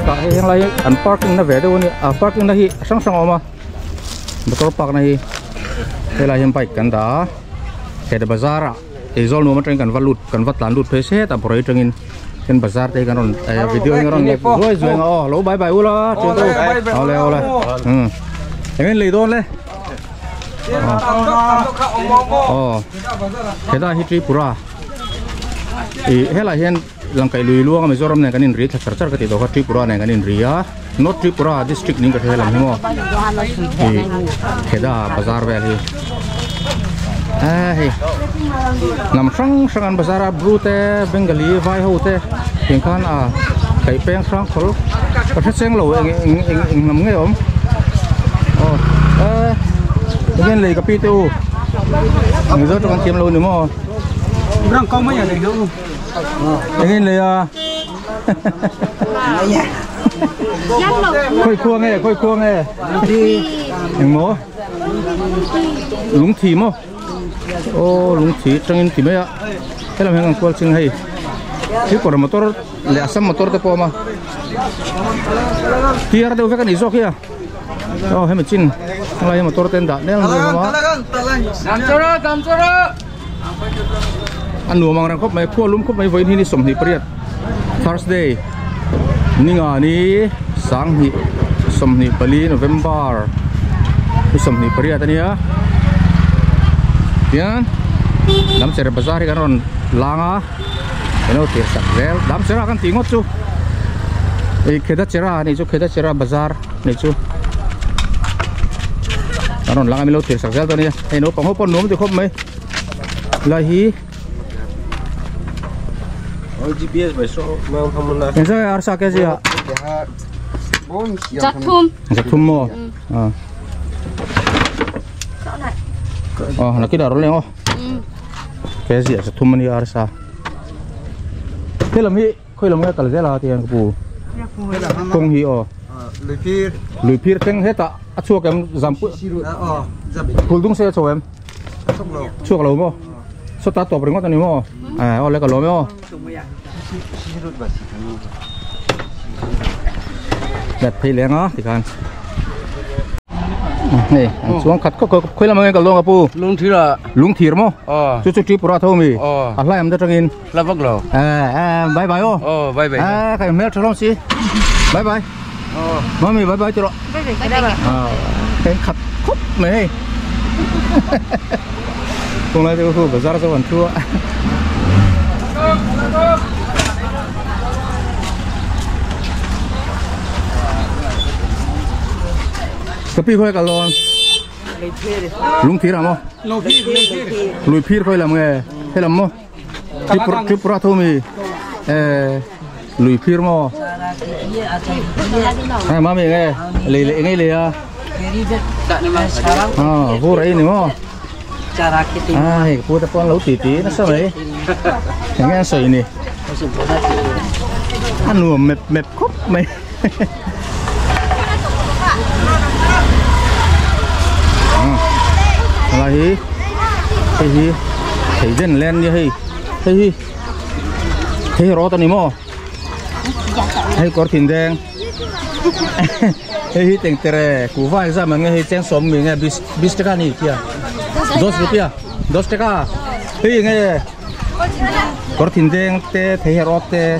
cả hiện nay ăn parking nó về đâu nè parking này sang sang mà motor park này thế là hiện phải cần đó cái bazar à cái zone mà trên cần vật lăn lụt thuê xe ta bồi trên trên bazar đây cái non video cái non rồi rồi lỗ bye bye ula chuyện tôi ao le em lấy đón lên thế là history pura thế là hiện lang kai lui luang Mizoram này cái nên ri char char cái đó Tripura này cái nên ri á not Tripura district ning cái thế làm himo thế đó bazar về thì nằm sang sang bazar brute Bengali vai hậu thế hiện khán cái peng sang khol cái hết sen lẩu nằm nghe ốm cái này cái pitu người rất trong kiếm lâu nữa mà răng con mấy nhà này đâu cái này khôi khuông nghe em mố lúng thì mô lúng thì trong thì mấy ạ thế làm hàng quên chừng hay chứ còn motor lẹ xăm motor thế po mà tia đâu phải cái này do kia hay mà chín lại motor tên đã nên là người mà anh nuông mang rằng khóc mấy khua lúm khóc mấy vớiนี่สมหิประหยัด Thursday นี่งานี่สังหิสมหิปลี November สมหิประหยัดนี่ya yan dalam cerita besar kan orang langa ini tiap rel dalam cerita kan tingot tu kita cerita ni tu kita cerita besar ni tu orang langa milau tiap rel tu ni ini penghopon nom tu khop mai lahi GPS besok mau kamu nak. Yang saya harus pakai sih ya. Jatum mo. Nak kita rolling oh. Kayak sih jatum ni harus ah. Film ni, kau film ni kalau saya lah tiang kepu. Kong hi oh. Lupir teng heta. Acuh kem zampu. Kuldung saya coba em. Cuak lau mo. So ta to beringot ni mo. Oleh kalau mo. Đẹp thì lẽ ngó thì con này xuống khát có khơi làm cái lông apu lung thìr mo chú chú Tripura thôi mi lại em đã trăng in là vất lò bye bye oh bye bye cái mail cho long xí bye bye mami bye bye cho rồi cái khát khóc mày cùng lại tôi phải ra vẫn chua cái pi khơi cả lon lúng thìr làm không lùi phi khơi làm nghề hay làm không Tripura thôi mi lùi phi mo hai má mình nghe lì ngay lì vô đấy nữa mo cái phụ ta con lẩu tí nó sao đấy nghe sợi nè ăn nùa mệt khóc mày là hi thấy dân lên như thấy rõ tao nè mò hay có thìn đen hay tiền tệ cú vai ra mà nghe chen xóm mình nghe bis taka này kia 2 rupiah 2 taka hay nghe có thìn đen te thấy rõ te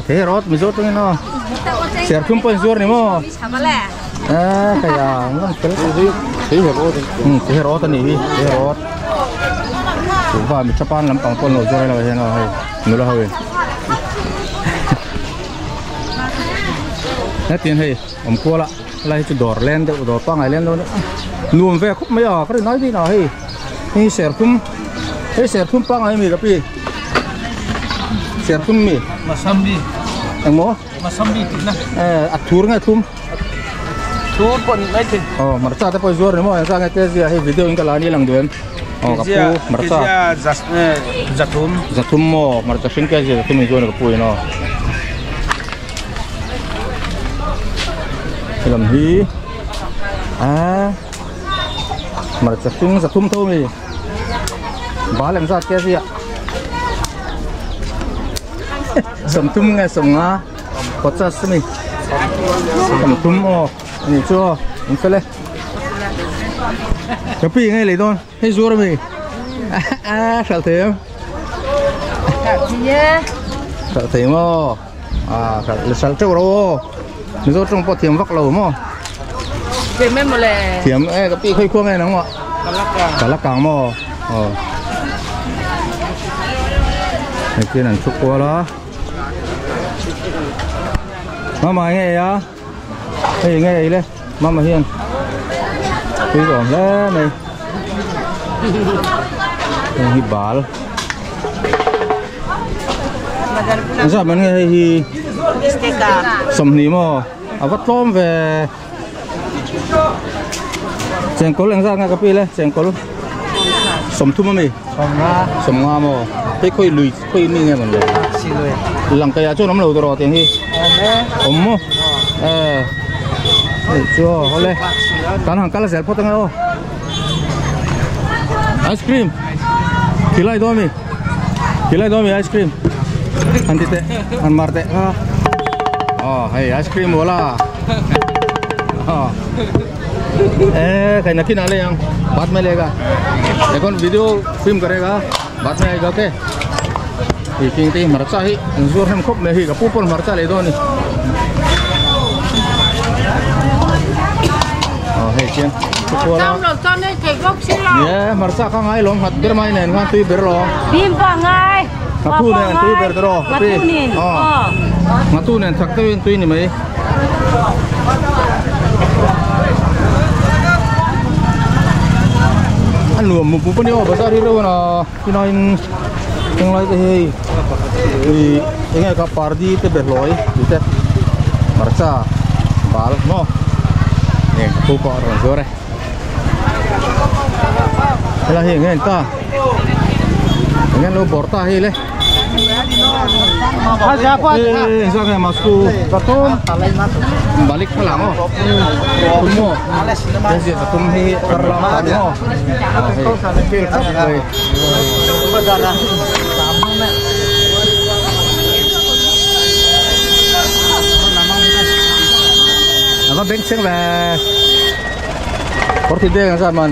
thấy rõ mình rốt cái nó sẽ không phải rốt này mò cái ngon cái thấy rõ tao này thấy rõ và mình Japan làm bằng con nồi rồi là thế nào hay nữa là hơi nét tiền hay ông cua lại lại cho đỏ lên được đỏ toang này lên đâu nữa luồn về khúc mấy có thể nói gì nào hayนี่เสียทุ่มปังไอ้มีกับพี่เสียทุ่มมีมาซัมบีอย่างโมมาซัมบีติดนะอัดทูร์ไงทุ่มปนไม่ถึงมาจ้าแต่พอจวดเนี่ยมั้งจ้าไงเจ๊ให้วิดีโออิงกะลานี่หลังเดือนกับปูมาจ้าจัดทุ่มโมมาจ้าชิงแกเจ๊ทุ่มจวดกับปูเนาะลำฮีมาจัดทุ่มเท่ามีบ้านหลังซาแกสิ sầm tum nghe sầm ngã có chắc sớm mi sầm tum ô anh chưa anh phải lên cái pi nghe lấy thôi hay rùa mi sợ thế sợ thế mà sợ trâu đâu mình trong pot thiềm vắt lầu mà thiềm em một lẻ thiềm cái pi khơi khuông này đúng không ạ cả lá càng mà này kia là chúc qua đó mama nghe á hey nghe đây mama hiền bây giờ lên này hi bal sao mình nghe hi sầm ní mà vắt tôm về chèn cố lên ra ngay cái pi lên chèn cố sầm thum mà sầm nga mà cái khơi lùi khơi mi nghe mình lằng cái chỗ nắm lầu rồi tiếng hi mô chưa hồi lên cán hàng cán là dẹp potong đâu ice cream kilai domi ice cream anti te an marte hey ice cream bola कहीं नक्की ना ले यहाँ बाद में लेगा देखो video film करेगा बाद में आएगा ओके ये कि मरचा ही जोर हम खूब में ही का पूपल मरचा ले दो नहीं हे चेन ये मरचा कहाँ आई लोग हाथ बर माइन है वहाँ तुई बर लो भीम पांgai ngatu nen tuई ber ro ngatu nen thak tuई ni mai anh lùm một bún bún bao giờ đi đâu nào khi nói những loại thì nghe cả party thì bể lối như thế marcha bal no nghe cô có rồi rồi đây là hiện ta nghe lo porta hi le sao cái masku katon balik pulang oh semua jadi katum hi terlambat oh feel sampai apa benceng lah portide yang zaman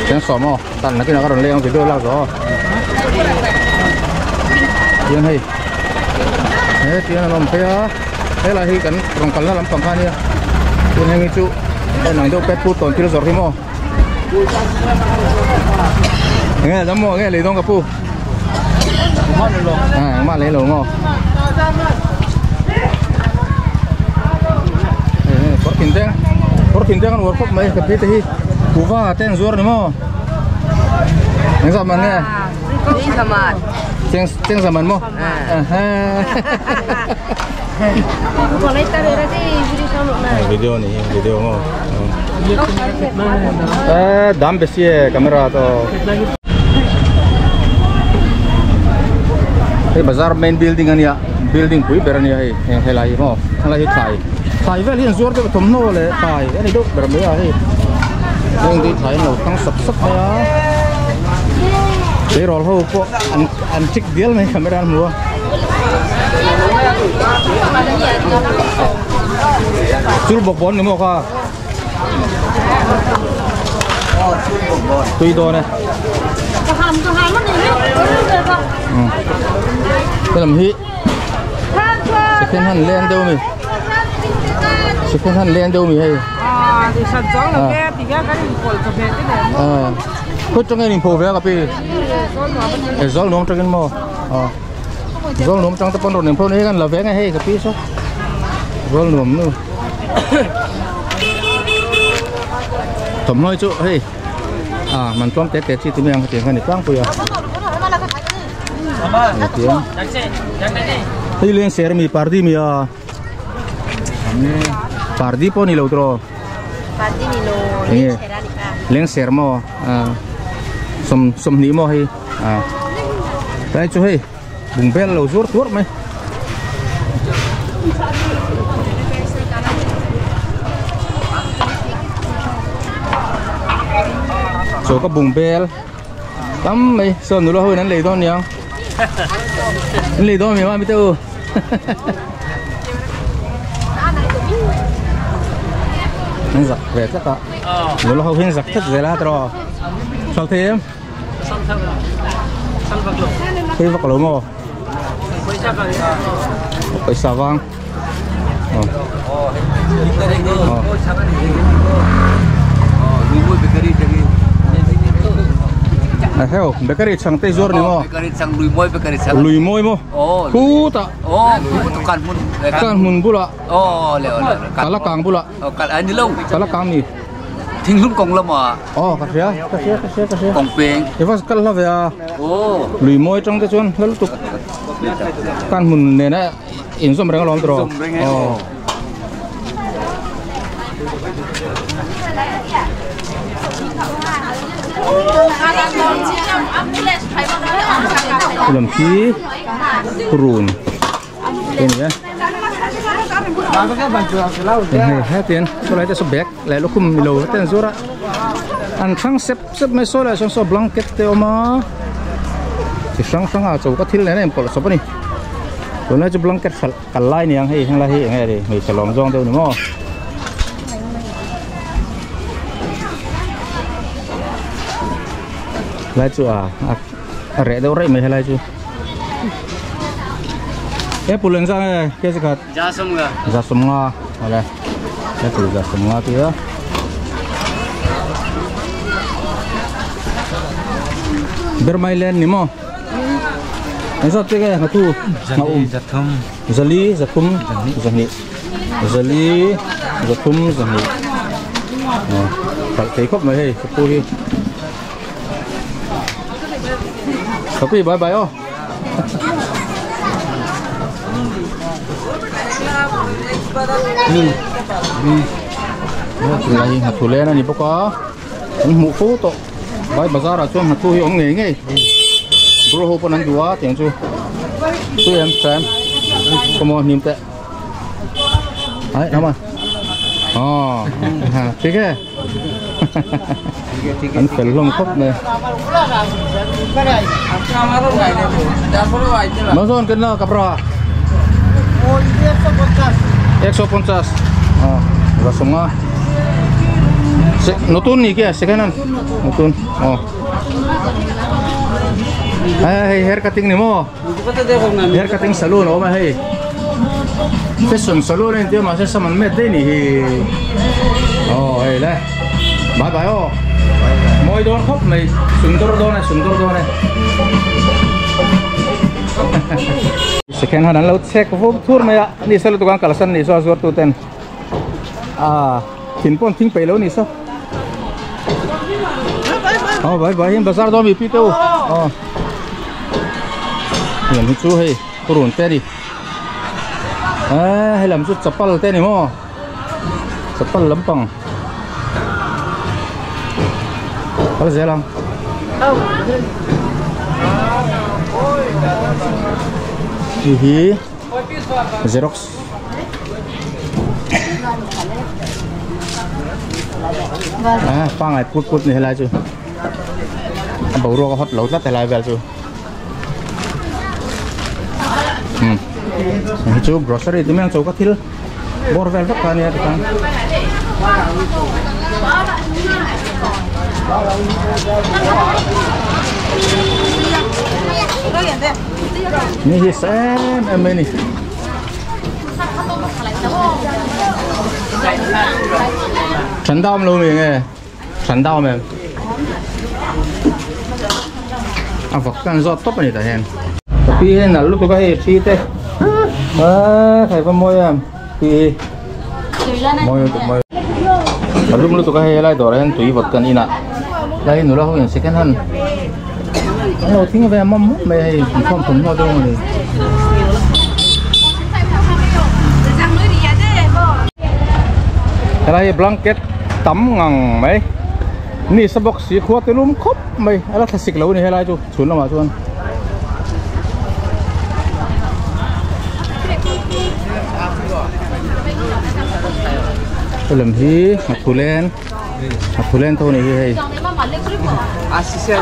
yang somo tan nanti nak orang leong video lah so yang hai tiang nom pe là hi kan rongkal dalam kampanye yang itu nang do pet put ton kilo zor himo nghe dám mua nghe lấy dong kapu mà lấy lẩu ngò por kinten kan workshop mai kapit hi kuva ten zor ni mo yang zaman nghe Ceng zaman mo. Video nih, video mo. Dam besi kamera to. Bazar main building kan ya, building pui berani ya, yang helai mo, helai thai. Thai vel yang zuar tu thomno le thai, ini tu berani ya. Yang di thai lo kang sep ya. Để rồi hô po anh chích điếu này camera mua chul bọc bón đúng không tùy đồ này cái làm hị second hand lên đâu mi second hand lên đâu mi hay thì sản xuất là cái thì cái cột cà phê cái này kut trong cái phô về tapi zol nom trong cái mò zol nom trong tập pon rồi nem phô này kan là về ngay hay tapi so zol nom nữa thầm nói chỗ hey mình trong tết tết chi tụi mình tiền cái này quăng bây giờ tiền thì lên share mi party mi party pon ni lo tro party ni lo lên share mo sum ní mo hay đây chú hay bùng bel lầu rốt tuốt mày số có bùng bel tắm mày sơn nữa hơi nắn lấy thôi nhỉ Lì đó mình mà tao. Anh giặc về tất cả. Nếu là hậu hình giặc tất dễ là tao. Sao thế em? Khi vật lỗ mò. Pesa vàng. Heo, bakery sang teh zor ni mo. Bakery sang bakery sang. Lui moi mo. Oh. Ku tak. Oh, tukang mun. Kan mun pula. Oh, leo. Kala kang pula. Oh, kala ani lâu. Kala kang ni. Thing lum kong lam à. Oh, kasih. Kong peng. Ifas kala ya. Oh. Lui moi trong teh chuan lalu tuk. Kan mun ne na insom reng lom tro. Oh. Làm khí rùn ini ya hai tiền số lại số bạc lại lúc cùng milo tiền số ra ăn thang xếp mấy số lại số blanket teo mà chỉ sáng à chỗ có thiếu này em bỏ số này rồi nói cho blanket cả lai này hay hàng lai hay đi người sẽ làm giòn teo nữa mà lai chú rẻ đâu rẻ mấy hay lai chú cái pulen sang cái gì cả giá sum nga đây cái từ giá sum nga kia bermailen ni mo anh sao thế cái tu zali zatum zani thấy khóc mấy hay tu đi tapi bye bye oh lagi hatulen ani poko mu fu to bai bazar a chuan hatu hi ong nge nge bro ho ponan dua tiang chu tu em sam komo nim te ai nama oh ha ठीक है anh phải lông khóc này bao nhiêu cái nào kapra 150 oh semua nutun nih kia sekarang nutun oh hair cutting nih mo hair cutting salon oh mah fashion salon ini dia masih sama med nih oh lah bye bye oh moi don khóc này sundor don này second hand laut check tour maya ni selalu tukang kalasan ni so azur tuten tinpon ting pelo ni so oh bye bye yang besar dom ipi tu oh yang lucu hei turun tadi làm chút chapal tadi mo chapal lempang kalau jalan ini Xerox pangai put nih lah cu baru hot laut lah telah bel cu cu grocery itu yang cowok kecil borvel tak kan ya kan ini hisam ini trần đau luôn mình nghe trần đau mình vật kan do top này tại hen tapi hen lalu tu kai si teh thầy vào môi em thì môi lalu tu kai lai dor hen tui vật kan ina lai nu la ho yang second hand nó tiếng về mắm mày không thủng nó đâu này cái này blanket tắm ngang mấy ni sa box si khua te lum khop mấy ala thasik lo ni helai chu chun la ma chuan film hi thulen to ni hi Así.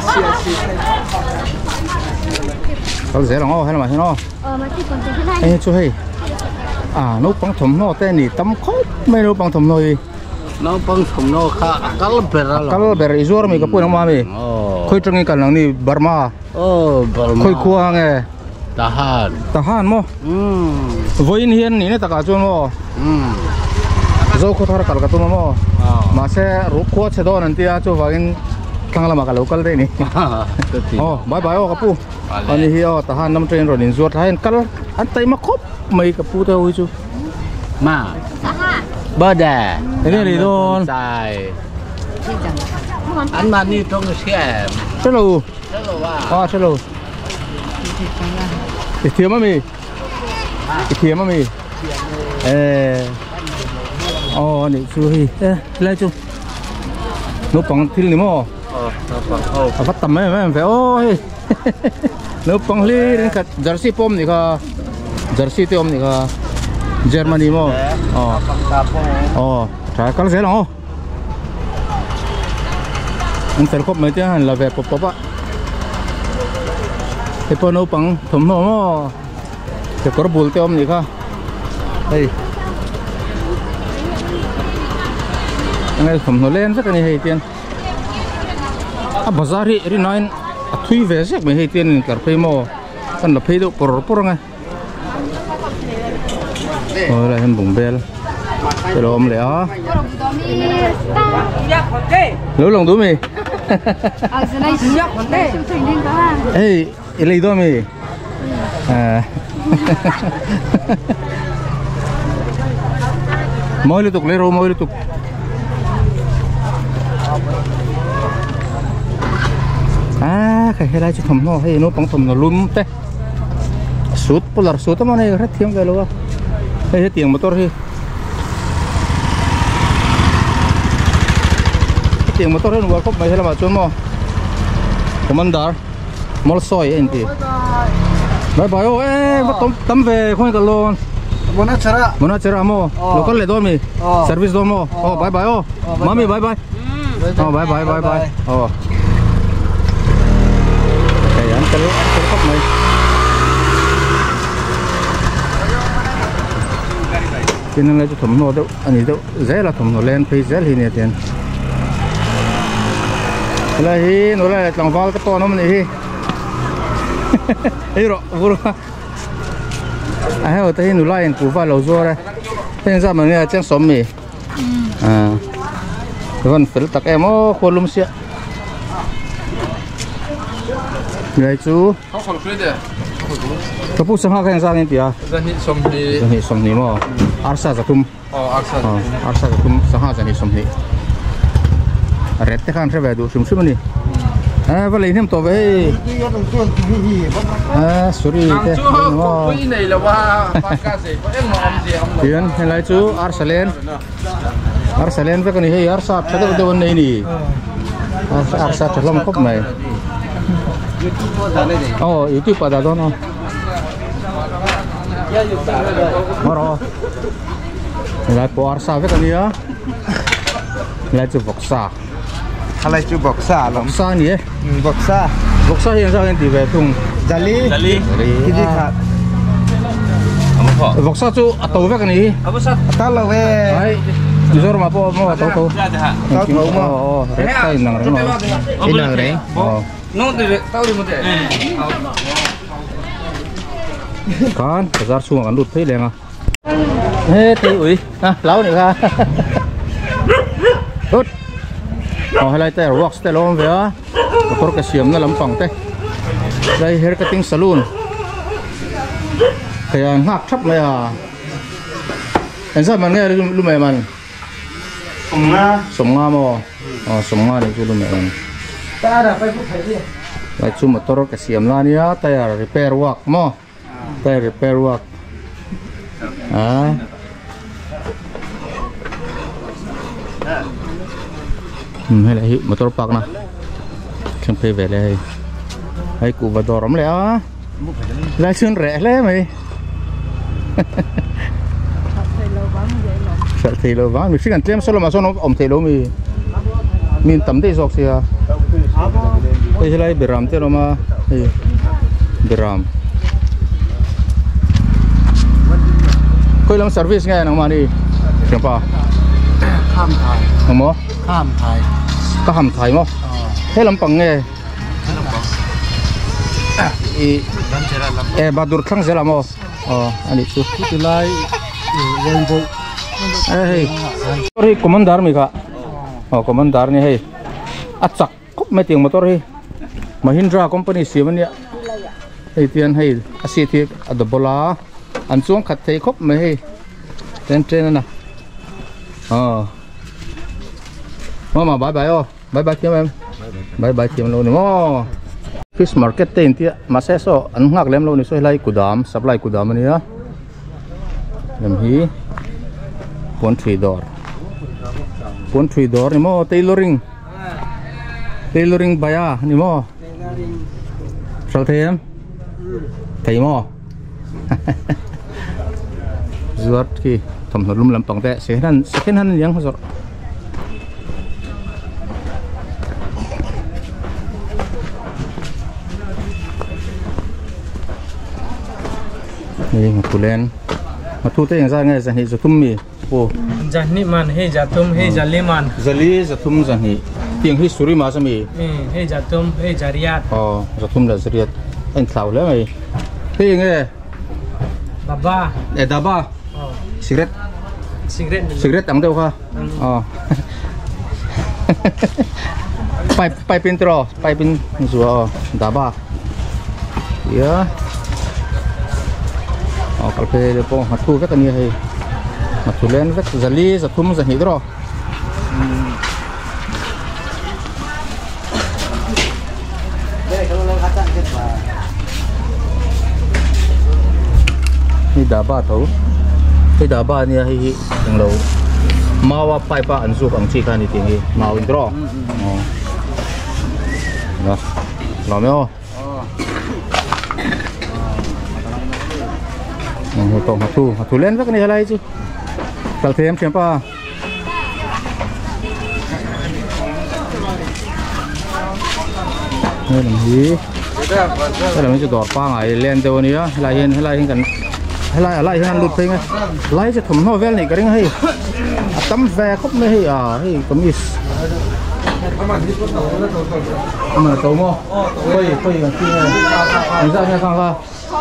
có dễ lòng hay là mà thế nó mà chỉ còn cái này ê chú hay nấu bằng thùng nó tên này tấm khóc mấy nấu bằng thùng thôi nó bằng thùng nó khá kalau beri izor mi kapun nama mi khoi trăng cái năng ni Burma khoi kua nghe tahan mo voin hiền ni ta cả chun mo zo ko thar kal ka tu mo ma se ru ko che do nanti a chu wagin thang la ma ka local de ni bye bye kapu ani hi tahan nam train ro nin zuat hain kal an tai ma khop mai kapu ta ui chu mà bơ đà thế này luôn dài ăn mà đi trong cái xe chết rồi chết rồi thiếm mà mì này chú hi lấy chú nó bằng thil này mò bắt tầm mấy phải ôi nó bằng li đến cả jersey pom này cả jersey tiom này cả Germany mo trái cá dễ lắm anh phải khóc mấy tiếng là về pop á cái con nấu bằng thấm nó mo cái có bùn tiom này cả đây anh thấm nó lên rất là hay tiền bazar hi nói thui về rất mấy hay tiền cả phải mo anh là phải đâu por ngay là em bụng bê cái đồ lẻ lúa lòng túi mì ê lấy đó mì mỗi liên tục lấy rô mỗi liên tục cái này chỉ thầm nó hay nó bằng thầm nó luôn thế sút polar sút mà này rất thiếu cái luôn đây tiếng motor hi tiếng motor nó work mấy là mà chôn mo commander mol soi anh chị bye bye ê bắt tắm về không cần luôn muốn chera mo local le dormi service dormo bye bye mami bye bye bye bye cái anh cái khóc mấy cho nên là cho thấm nó đâu anh ấy đâu dễ là thấm nó lên phải dễ thì nè tiền là hi nó là lòng vào cái to nó mình hi ấy rồi vừa ở đây nó lại củ vào lẩu rô đây thế ra mà nghe tiếng xóm mì còn phải tắc em ó khô lum xịa này chú kapu sama kan sa nti ya zahi somni mo arsa zatum arsa zatum saha zahi somni rette kan rebe du sum sumni vale nem to ve sorry te mo này là wa pakase em mo am je am pian helai chu arsalen ve kan hi arsa chado de nei ni arsa chalom khop này YouTube pada đó nó moro lại po arsa với cái này lại chụp boxa Halai chu boxa lắm boxa nhỉ boxa hiện ra hiện thì về thùng jali cái gì khác boxa chu tàu với cái này tao là về đấy giờ mà po tàu mà rất tay nặng nó cái nào đấy nó thì tao đi một thế con bazar xuống ăn đút thấy liền à hết thì ui lão này ra đút hay là tay rock tay lom về á có cái xiêm nó lắm phẳng tay đây hair cutting salon cái ngạc thấp này anh sao mà nghe lúc mày mà sống nga mà sống nga này chú lúc mày ta đã phải phải đi lại chú motor cái xiêm là nia tay repair work mo tay repair work hay là motor park na không phải về đây hay cụ vào đỏ lắm lẽ lại xuyên rẻ lẽ mày sợ thì lâu vắng mình phải cần thêm số mà số nó ổn thì lâu mình tắm đây giọt gì à đây là bị làm thế mà Biram. Kau lang service ngay nang mani. Siapa? ข้ามไทย Nang mo? ข้ามไทย Kaham Thai mo. Hey lampang ngay. Badur Klang sila mo. Ani tu. ที่ไล่เรียนบุ Hey. Sorry, komandar mi ka. Komandar ni hey. Atsak kop meeting motor hey. Mahindra company siya niya. Hey tiyan hey. Asiti adabola. Ansuang katay kop me hey. Ten na. Mama bye bye oh. Bye bye team em. Bye bye team lo ni mo. Fish market tin tia maseso an ngak lem lo ni so lai kudam supply kudam ni ya. Lem hi. Poultry door. Poultry door ni mo tailoring. Tailoring baya ni mo. Sao thêm? Thấy mo. Zuat ki thầm thầm lum lampang te second hand yang hazor. Ni kulen. Matu te yang za ngai za hi zatum mi. Jahni man he jatum he jaliman. Zali zatum zani. Tiang hi suri ma sami. He jatum he jariat. Zatum la zariat. Anh thlau le mai. Te nge. Baba. Daba. Cigarette. Cigarette ang daw ka. Pai pintro, pai pin zuo daba. Ya. Kalpe le po matu vek ani hai. Matulen vek zali zatum zahi dro. Ni daba tau. Cái đá ni hi ang lo mawa pai pa an zup ang chi kha ni ting hi maw in dro na lo me o to hatu len vek ni halai chu kal them chem pa ni lam hi cái làm cái đọt pa ngai len teo ni á lai hin kan lại hắn lụt phình lạiจะถมหัวเวลนี่ก็ได้ให้ตั้มแวครบไม่ให้ให้ก็มีมาโตโม่ไปกันที่ไหนนี่จะให้ฟังว่า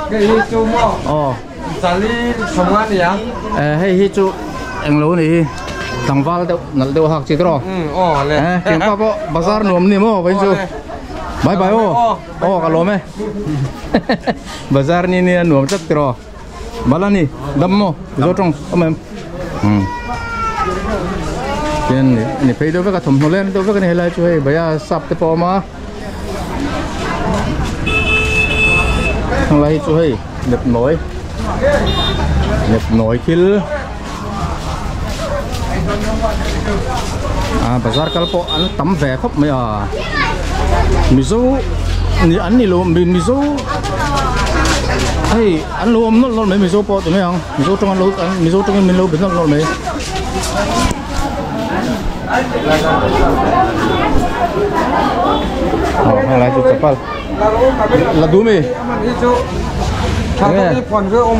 ให้จูโม่จารีทำงานยังให้จูเอ็งรู้นี่ตั้งวัลเดี๋ยวนั่นเดี๋ยวหักจิตรอเลยเก่งป่ะป่ะบาซาร์นวมนี่โม่ไปจูบายกันรู้ไหมบาซาร์นี่นวมจัดจิตรอmalah nih demo zotong em ini pay do ka thom holen do ka ni helai chu he baya sap te poma thang lai chu he nep noi kil bazar kalpo an tam ve khop me mizo ni an ni lo mizo hey ăn lô nó mấy miso po tụi mấy không miso trong ăn lô miso trong mình lô bên nó mấy hay là chụp chapal là đúng mi cái còn cái ôm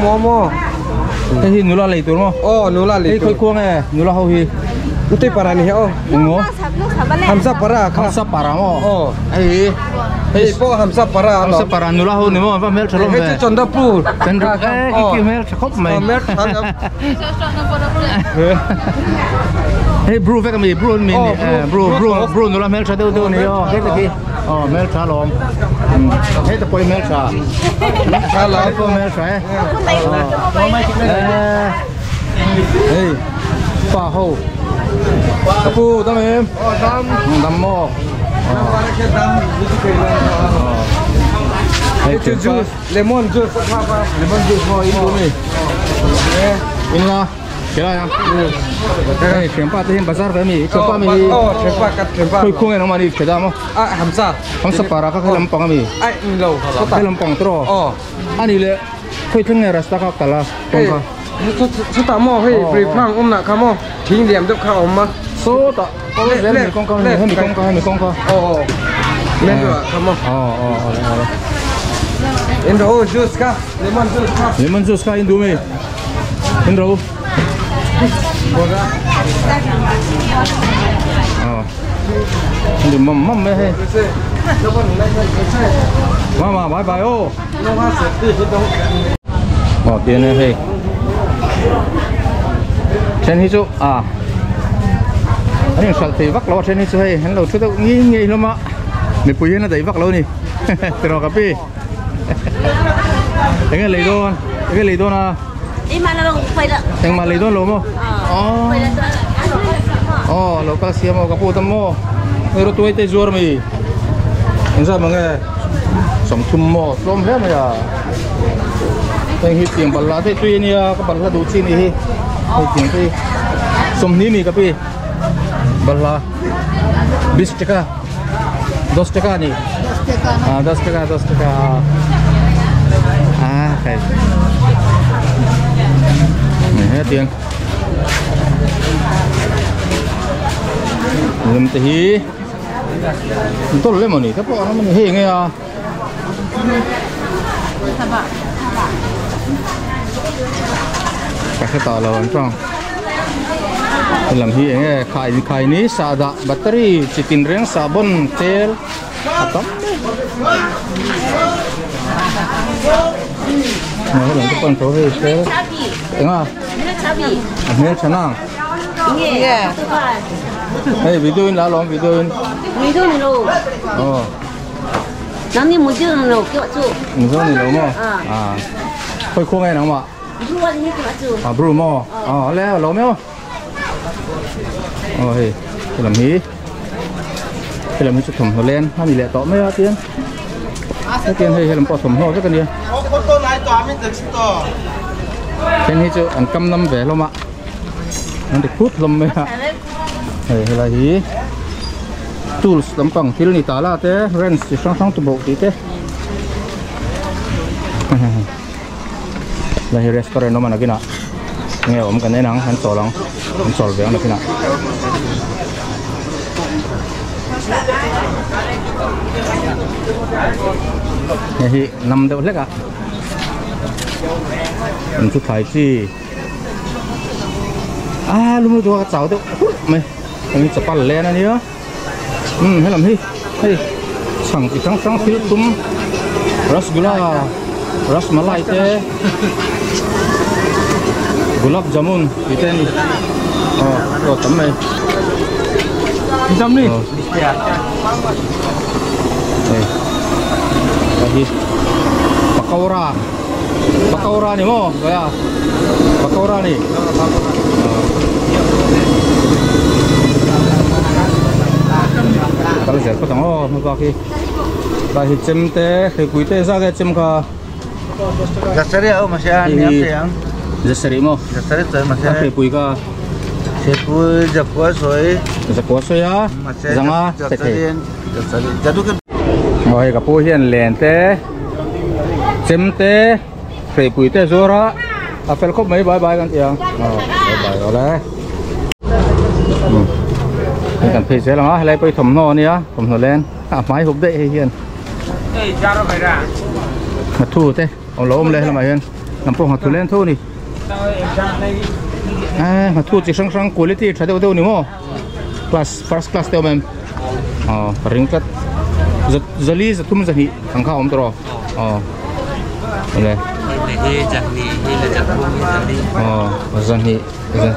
cái gì nula lấy tụi nó nula lấy cái khôi nghe nula hậu hi itu para nih oh ngo hamsa para mo hey po hamsa para nula ho ni mo pa mel chalom he chonda pu chandra ki mel khop mai hey bro vek mi bro mi bro nula mel cha deu ni yo cái ki mel cha lom hey ta poi mel cha la po mel cha hey pa ho Kapu, tắm em. Tắm mò. Juice, lemon juice, lemon juice mò in dulu nih. In lah, kira yang. Tempat ini besar kami. Tempat kami. Tempat. Kau kau yang mana ni? Kita mau. Hamsa para kau lempang kami. Kau lempang terus. Ani le. Kau tengah rasa kau kalah. Số tạ mò hay bị phang nạ khám mò thính điểm được khảo mà số tạ có lên mình con hay mình con lên được khám mò Indo juice kah? Lemon juice kah? Lemon juice kah Indomie? Indo. Oh. Ini mắm he. Mama bye bye oh. Oh tiền này he. Trên hisu à. Anh em sợ thì vắt lo trên hisu he. Hắn lâu chút đâu nghi lắm ạ. Mình bùi nó thấy vắt lâu nè. Từ đó cà phê. Cái lấy đô, cái lấy đô na. Em mà nó phải là. Em mà lấy đô lố mô. Oh, lo kasih mo kaputan mo. Pero tuway tayo zuar mi. Insa mga somtum mo, som he maya. Teng hit tiang balla te tuwi niya kaballa duchi ni hi. Hit tiang te som ni mi kapi. Balla 20 taka. 2 taka ni. 10 taka. Ah, kay. Ni tiang. Lem teh, betul lemon ni. Tapi orang mana heng ya? Kasih tahu lawan cang. Lem hi ni kai ni sada bateri, citin reng, sabun, tel, apa? Nah, lem tu pun tahu tel. Tengah. Ambil senang. Iya. Hey, videoin lah, long videoin. Video ni lo. Oh. Nanti muncul lo, kau tu. Ni lo mo. Ah. Koi kong ai nang ma. Dua ni kau tu. Ah, bro mo. Ah, le lo mo. Oh, hey. Làm hí. Cái làm hí chụp thầm lên, hai mình lẹ tỏ mấy tiền. Cái tiền hay làm bỏ thầm ho cái kia. Cái này chứ ăn cam năm về lo mà. Nó được hút lắm mấy à. Hey, là hí. Tools tấm bằng til ni ta la te, wrench chỉ sang tu bộ tí te. Là hí restaurant nó mà kina. Nghe ông cái này nắng hắn sol về nó kina. Nghe hí năm đâu lek à. Mình chút thái chi. À, lúc đó cháu đâu mày anh chụp ảnh lên anh nhớ hay làm gì hey chẳng chỉ trắng phiếu tôm rasgulla rasmalai te gulab jamun cái tên rồi tấm này tấm đi đây lagi pakauran nih mo kayak pakauran nih. Kalau saya potong oh mau pakai pakai cem teh kui teh saya cem ka Jasari oh masih ada yang jasari mo Jasari tu masih ada pakai kui ka sepui jakwa soy ya zanga teh jadu kan oh ka pu hian len teh cem teh kui teh zora apel kop mai bye bye kan tiang oh bye bye olehกันเพจแล้วฮะอะไรไปถมนอเนี่ยถมหัวแลนไม้หุบได้เฮียนมาทูเต้เอาล้มเลยทำไมเฮียนน้ำพวกหัวทุเล่นทูนี่มาทูจิช่างกุลิตี้ใช้เดียวนี่มั้งfirst classเดียวมั้งอ๋อริงกัดจะลีจะทุ่มจะหีทางข้าวผมตัวอ๋ออะไรจะหี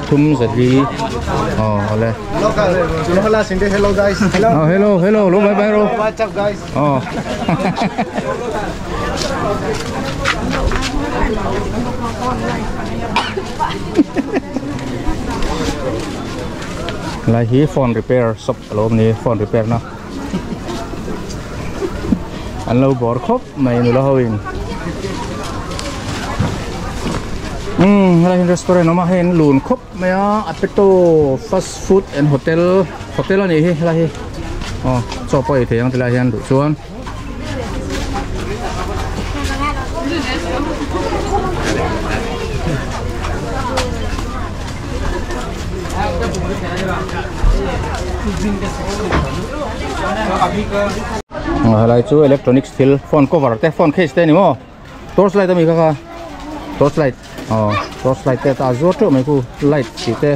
tum jadi oh oleh Hello Cindy, hello guys. hello lo bye bye lo What's up guys? oh lagi phone repair shop lo ni phone repair na anh lâu bỏ khóc mày nữa hawin lain restoran nama hen lun khop maya apeto fast food and hotel ani hi lahi oh cho poi the yang tila hian du chuan Halai chu electronic steel phone cover te phone case te ni mo torchlight mi ka torchlight torchlight te ta zo to mai ku light ti te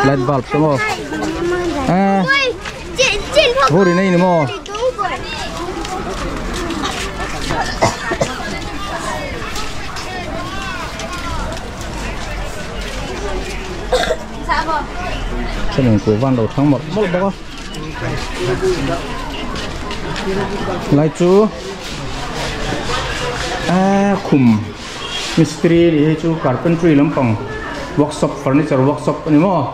light bulb te mo hori nei ni mo cho mình của van đầu tháng một đó lại chú khum mystery đi chú carpentry lắm bằng workshop furniture workshop này mo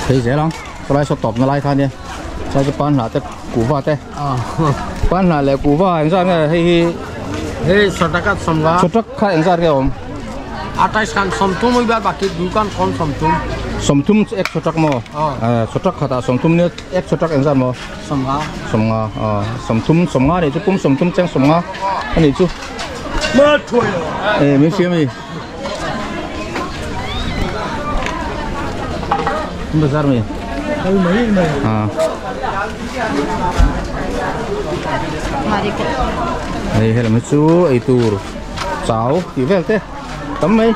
thấy dễ lắm cái này sắp tập nó lại thay đi cho cái pan là cái củ va thế pan là lại củ va anh ra nghe hay sốt đặc sâm lá sốt đặc khai anh ra cái ông atai kan somtum mới bắt bạc dukan con somtum ek sốt đặc mò sốt đặc khata somtum nữa ek sốt đặc anh ra mò sâm ngà somtum này chú cũng somtum chăng sâm ngà anh này chú mất thôi mấy phía mi besar mi đây hay là mấy chú ấy tour cháo thì về thế tấm mấy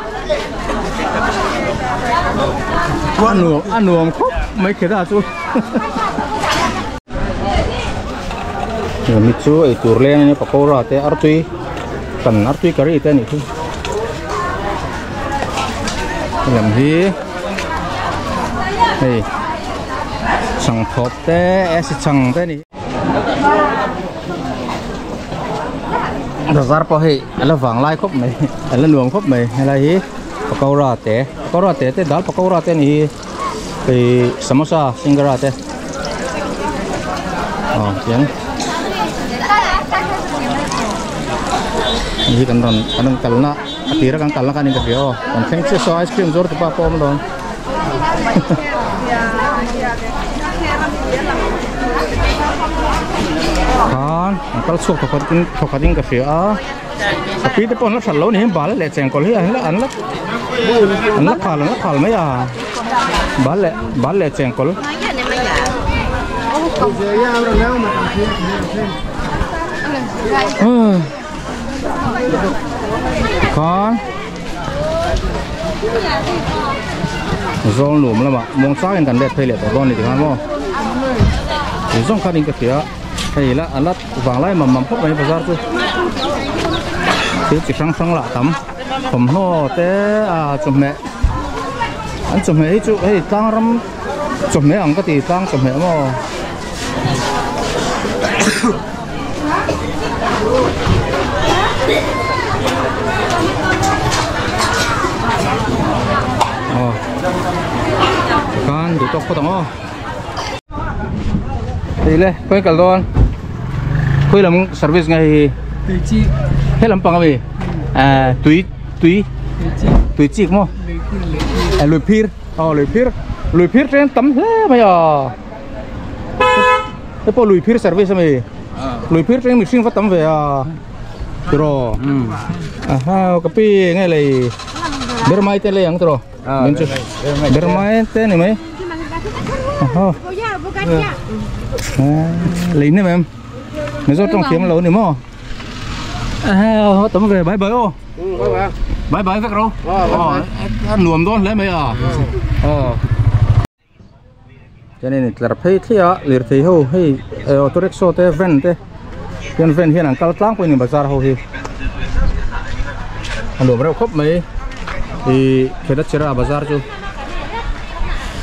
ăn nuông khóc mấy cái đó chú mấy chú ấy tour lên này pakora thế artui cần artui curry thế này thôi làm gì đây chẳng thọp thế chẳng thế này bazar po hay là vàng lai khóc mày là nuông khóc mày hay là gì pakora te dal pakora te này thì samosa singara te tiếng ini kan kalna atira kan kalna kan ini keo kan thanks so ice cream zor tu pa pom don kan kal sok thokatin ka fia tapi te pon la thalo ni bal le cheng kol hi an la khal mai à bal le cheng kol con rong lùm lắm ạ mong sao anh cần đẹp thay lệ của con này thì không thì rong khăn cái phía thì là ăn lát vàng lại mầm phúc này bao giờ chứ chỉ sang lạ tắm phẩm ho té chụp mẹ anh chụp mẹ chú ấy tăng lắm chụp mẹ ăn cái gì tăng chụp mẹ mà kan di toko tamo ile koi kaldon koi lam service ngai Tuichi he lam pang ami tui chi mo lùi phir trên tấm thế bây giờ thế po lùi phir service ami lùi phir trên mình sinh phát tấm về rồi cái pi ngay này bermain tele yang terus bermain tele nih mai lính này em nó do trong kiếm lâu này mò tấm về bãi bãi ô bãi bãi phết đâu ăn nuông thôi lấy mấy cho nên là thấy thì liệt thì hô hay auto rickshaw te ven te ven hiện cal tlang quên những bazar hô hi ăn nuông rau khóc mấy thì khi đất chera bazar chu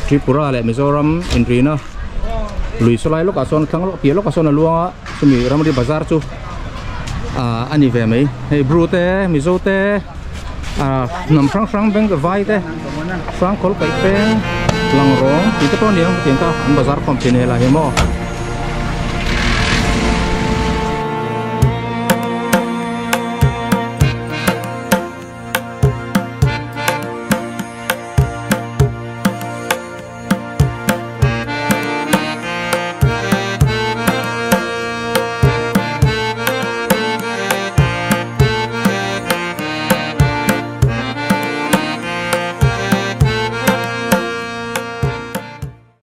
Tripura le Mizoram Indrina lui solai lo kason thang lo pia lo kason luang sumi ramadi bazar chu ani ve mai hey brute mizote nam frang beng vai te frang kol kai pe lang rong ti te pon niang tiền ta bazar kom tin hela hemo